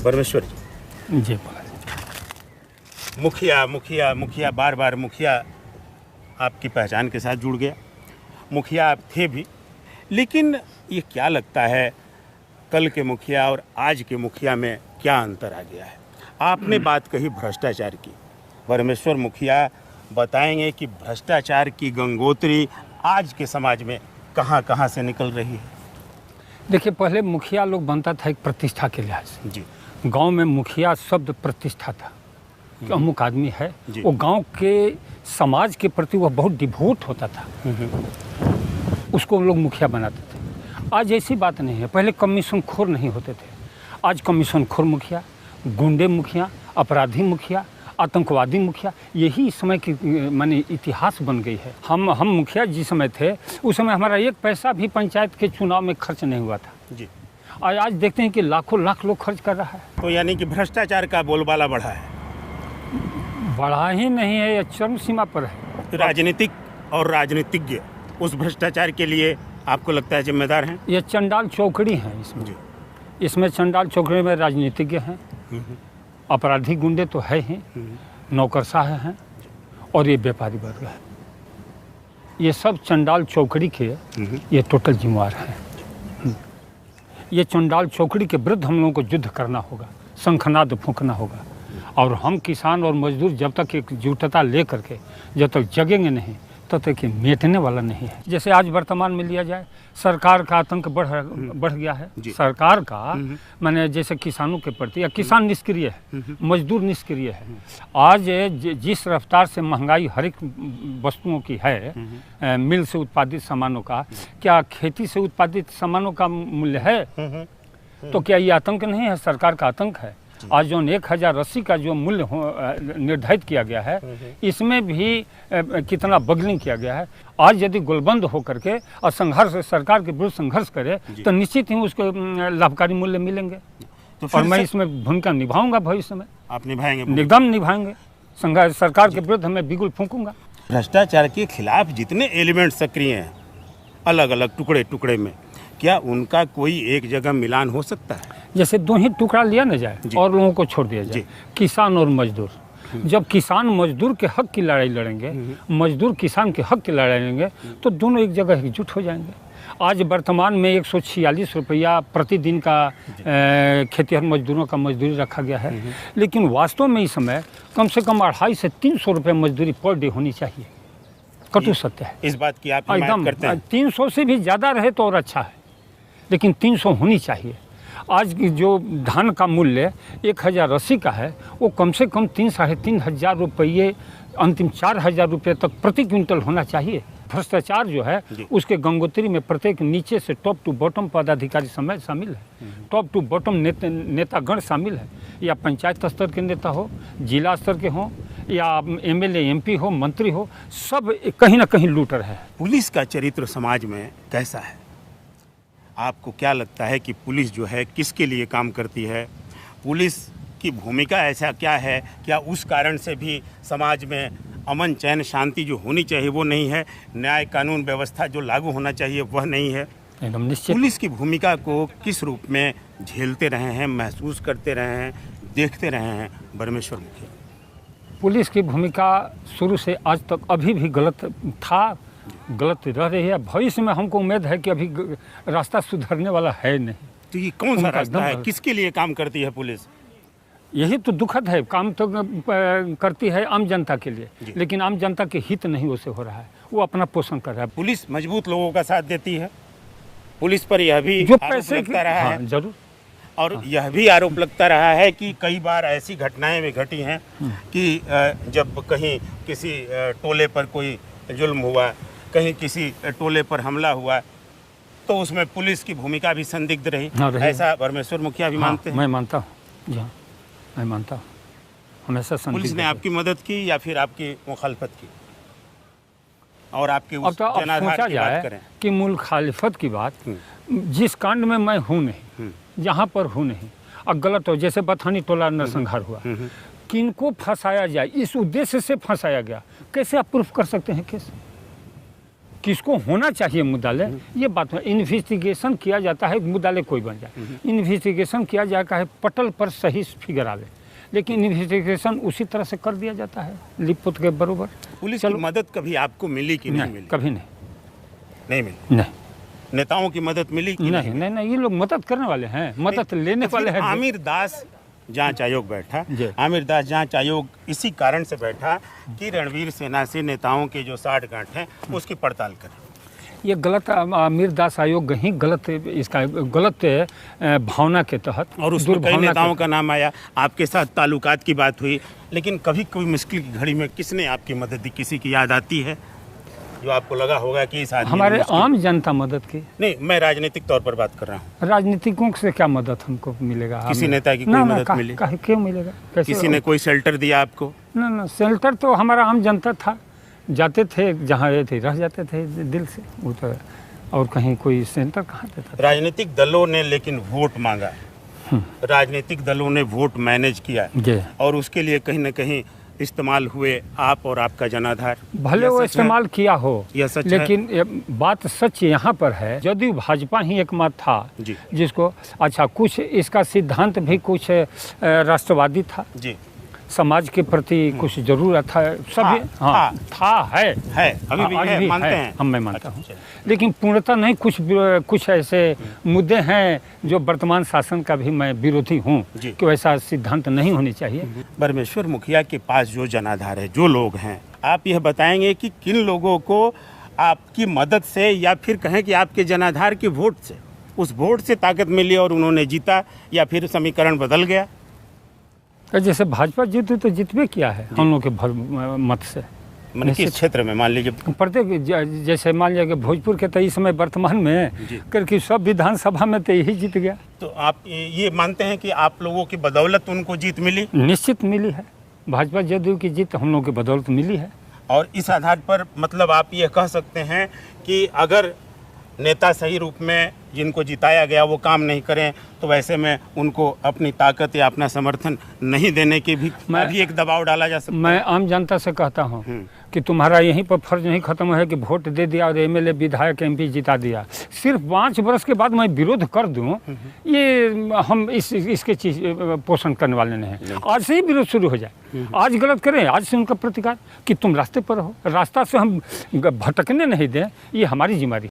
परमेश्वर जी बोला। मुखिया मुखिया मुखिया, बार बार मुखिया आपकी पहचान के साथ जुड़ गया। मुखिया आप थे भी, लेकिन ये क्या लगता है कल के मुखिया और आज के मुखिया में क्या अंतर आ गया है? आपने बात कही भ्रष्टाचार की, परमेश्वर मुखिया बताएंगे कि भ्रष्टाचार की गंगोत्री आज के समाज में कहाँ कहाँ से निकल रही है। देखिए, पहले मुखिया लोग बनता था एक प्रतिष्ठा के लिहाज से। जी, गांव में मुखिया शब्द प्रतिष्ठा था कि अमुक आदमी है, वो गांव के समाज के प्रति वह बहुत डिवोट होता था, उसको लोग मुखिया बनाते थे। आज ऐसी बात नहीं है। पहले कमीशन खोर नहीं होते थे, आज कमीशन खोर मुखिया, गुंडे मुखिया, अपराधी मुखिया, आतंकवादी मुखिया, यही इस समय की माने इतिहास बन गई है। हम मुखिया जिस समय थे उस समय हमारा एक पैसा भी पंचायत के चुनाव में खर्च नहीं हुआ था जी। आज देखते हैं कि लाखों लाख लोग खर्च कर रहा है। तो यानी कि भ्रष्टाचार का बोलबाला बढ़ा है। बढ़ा ही नहीं है, यह चरम सीमा पर है। राजनीतिक और राजनीतिज्ञ उस भ्रष्टाचार के लिए आपको लगता है जिम्मेदार हैं? ये चंडाल चौकड़ी है इसमें। इसमें चंडाल चौकड़ी में राजनीतिज्ञ हैं, अपराधी गुंडे तो है ही, नौकरशाह हैं और ये व्यापारी वर्ग है। ये सब चंडाल चौकड़ी के ये टोटल जिम्मेवार हैं। ये चंडाल चौकड़ी के विरुद्ध हम लोगों को युद्ध करना होगा, शंखनाद फूंकना होगा। और हम किसान और मजदूर जब तक एकजुटता ले करके जब तक जगेंगे नहीं तब तक ये मिटने वाला नहीं है। जैसे आज वर्तमान में लिया जाए, सरकार का आतंक बढ़ गया है। सरकार का माने जैसे किसानों के प्रति, या किसान निष्क्रिय है, मजदूर निष्क्रिय है। आज जिस रफ्तार से महंगाई हर एक वस्तुओं की है, मिल से उत्पादित सामानों का, क्या खेती से उत्पादित सामानों का मूल्य है? तो क्या ये आतंक नहीं है? सरकार का आतंक है। आज जो 1080 का जो मूल्य निर्धारित किया गया है, इसमें भी कितना बगलिंग किया गया है। आज यदि गोलबंद होकर के और संघर्ष, सरकार के विरुद्ध संघर्ष करे तो निश्चित ही उसको लाभकारी मूल्य मिलेंगे। तो और मैं इसमें भूमिका निभाऊंगा भविष्य में। आप निभाएंगे? निगम निभाएंगे। सरकार के विरुद्ध मैं बिगुल फूंकूंगा। भ्रष्टाचार के खिलाफ जितने एलिमेंट सक्रिय हैं अलग अलग टुकड़े टुकड़े में, क्या उनका कोई एक जगह मिलान हो सकता है? जैसे दो ही टुकड़ा लिया न जाए और लोगों को छोड़ दिया जाए, किसान और मजदूर। जब किसान मजदूर के हक की लड़ाई लड़ेंगे, मजदूर किसान के हक की लड़ाई लड़ेंगे, तो दोनों एक जगह एकजुट हो जाएंगे। आज वर्तमान में 146 रुपया प्रतिदिन का खेतिहर मजदूरों का मजदूरी रखा गया है, लेकिन वास्तव में इस समय कम से कम 250 से 300 रुपये मजदूरी पर डे होनी चाहिए। कटु सत्य है इस बात की। आप हिमायत करते हैं? 300 से भी ज़्यादा रहे तो और अच्छा है, लेकिन 300 होनी चाहिए। आज की जो धान का मूल्य 1080 का है, वो कम से कम 3-3.5 हज़ार रुपये, अंतिम 4,000 रुपये तक प्रति क्विंटल होना चाहिए। भ्रष्टाचार जो है उसके गंगोत्री में प्रत्येक नीचे से टॉप टू बॉटम पदाधिकारी शामिल है, टॉप टू बॉटम नेतागण शामिल है, या पंचायत स्तर के नेता हो, जिला स्तर के हों, या MLA MP हो, मंत्री हो, सब कहीं ना कहीं लूटर है। पुलिस का चरित्र समाज में कैसा है? आपको क्या लगता है कि पुलिस जो है किसके लिए काम करती है? पुलिस की भूमिका ऐसा क्या है? क्या उस कारण से भी समाज में अमन चैन शांति जो होनी चाहिए वो नहीं है? न्याय कानून व्यवस्था जो लागू होना चाहिए वह नहीं है? एकदम निश्चित। पुलिस की भूमिका को किस रूप में झेलते रहे हैं, महसूस करते रहे हैं, देखते रहे हैं परमेश्वर मुखिया? पुलिस की भूमिका शुरू से आज तक अभी भी गलत था, गलत रह रही है। भविष्य में हमको उम्मीद है कि अभी रास्ता सुधरने वाला है नहीं। तो ये कौन सा रास्ता है? किसके लिए काम करती है पुलिस? यही तो दुखद है। काम तो करती है आम जनता के लिए, लेकिन आम जनता के हित नहीं उसे हो रहा है, वो अपना पोषण कर रहा है। पुलिस मजबूत लोगों का साथ देती है। पुलिस पर यह भी जो पैसे लगता रहा है, जरूर, और यह भी आरोप लगता रहा है कि कई बार ऐसी घटनाएं भी घटी हैं कि जब कहीं किसी टोले पर कोई जुल्म हुआ, कहीं किसी टोले पर हमला हुआ, तो उसमें पुलिस की भूमिका भी संदिग्ध रही। ऐसा परमेश्वर मुखिया भी मानते हैं? मैं मानता हूँ जी हाँ, मैं मानता हूँ। हमेशा पुलिस ने आपकी मदद की या फिर आपकी मुखालफत की? और आपके उस जनाधार की बात करें कि मुखालिफत की बात, जिस कांड में मैं हूँ नहीं, जहाँ पर हूँ नहीं, अब गलत हो, जैसे बथानी टोला नरसंहार हुआ, किनको फंसाया जाए इस उद्देश्य से फंसाया गया, कैसे आप प्रूफ कर सकते हैं केस? किसको होना चाहिए मुद्दालय, ये बात है। इन्वेस्टिगेशन किया जाता है, मुद्दालय कोई बन जाए, इन्वेस्टिगेशन किया जाता है, पटल पर सही फिगर आवे, लेकिन इन्वेस्टिगेशन उसी तरह से कर दिया जाता है लिपपुत के बरोबर। पुलिस की मदद कभी आपको मिली कि नहीं मिली? कभी नहीं। नहीं मिली? नहीं। नेताओं की मदद मिली कि नहीं? नहीं नहीं, ये लोग मदद करने वाले हैं, मदद लेने वाले हैं। आमिर दास जांच आयोग बैठा, आमिर दास जांच आयोग इसी कारण से बैठा कि रणवीर सेना से नेताओं के जो साठगांठ हैं उसकी पड़ताल करें। ये गलत, आमिर दास आयोग ही गलत, इसका गलत भावना के तहत, और उसमें कई नेताओं का नाम आया, आपके साथ ताल्लुकात की बात हुई, लेकिन कभी कोई मुश्किल की घड़ी में किसने आपकी मदद दी? किसी की याद आती है जो आपको लगा होगा कि इस आदमी? हमारे आम जनता मदद की। नहीं, मैं राजनीतिक तौर पर बात कर रहा हूँ। राजनीतिकों से क्या मदद हमको मिलेगा? किसी नेता की कोई मदद मिली? क्यों मिलेगा? किसी ने कोई शेल्टर दिया आपको? ना, शेल्टर तो हमारा आम जनता था, जाते थे जहाँ ये थे, रह जाते थे दिल से, वो तो, और कहीं कोई सेंटर कहाँ देता था? राजनीतिक दलों ने लेकिन वोट मांगा, राजनीतिक दलों ने वोट मैनेज किया, और उसके लिए कहीं ना कहीं इस्तेमाल हुए आप और आपका जनाधार। भले वो इस्तेमाल किया हो, यह सच लेकिन ये बात सच यहाँ पर है, यदि भाजपा ही एकमत था जिसको, अच्छा कुछ इसका सिद्धांत भी कुछ राष्ट्रवादी था जी, समाज के प्रति कुछ जरूरत था, सभी है अभी भी है, मानते हैं हम, मैं मानता हूँ, लेकिन पूर्णतः नहीं। कुछ ऐसे मुद्दे हैं जो वर्तमान शासन का भी मैं विरोधी हूँ कि वैसा सिद्धांत नहीं होनी चाहिए। परमेश्वर मुखिया के पास जो जनाधार है, जो लोग हैं, आप यह बताएंगे कि किन लोगों को आपकी मदद से या फिर कहें कि आपके जनाधार के वोट से, उस वोट से ताकत मिली और उन्होंने जीता, या फिर समीकरण बदल गया? जैसे भाजपा जीत तो जितबे किया है हम लोग के मत से, मैंने किस क्षेत्र में, मान लीजिए प्रत्येक, जैसे मान लिया कि भोजपुर के तो इस समय वर्तमान में करके सब विधानसभा में तो यही जीत गया। तो आप ये मानते हैं कि आप लोगों की बदौलत उनको जीत मिली? निश्चित मिली है, भाजपा जदयू की जीत हम लोगों की बदौलत मिली है। और इस आधार पर मतलब आप ये कह सकते हैं कि अगर नेता सही रूप में जिनको जिताया गया वो काम नहीं करें, तो वैसे में उनको अपनी ताकत या अपना समर्थन नहीं देने के भी अभी एक दबाव डाला जा सकता है। मैं आम जनता से कहता हूँ कि तुम्हारा यहीं पर फर्ज नहीं खत्म है कि वोट दे दिया और एमएलए विधायक एमपी जिता दिया, सिर्फ 5 वर्ष के बाद मैं विरोध कर दूँ, ये हम इसके चीज पोषण करने वाले नहीं हैं। आज से ही विरोध शुरू हो जाए, आज गलत करें, आज से उनका प्रतिकार कि तुम रास्ते पर हो, रास्ता से हम भटकने नहीं दें, ये हमारी जिम्मेदारी।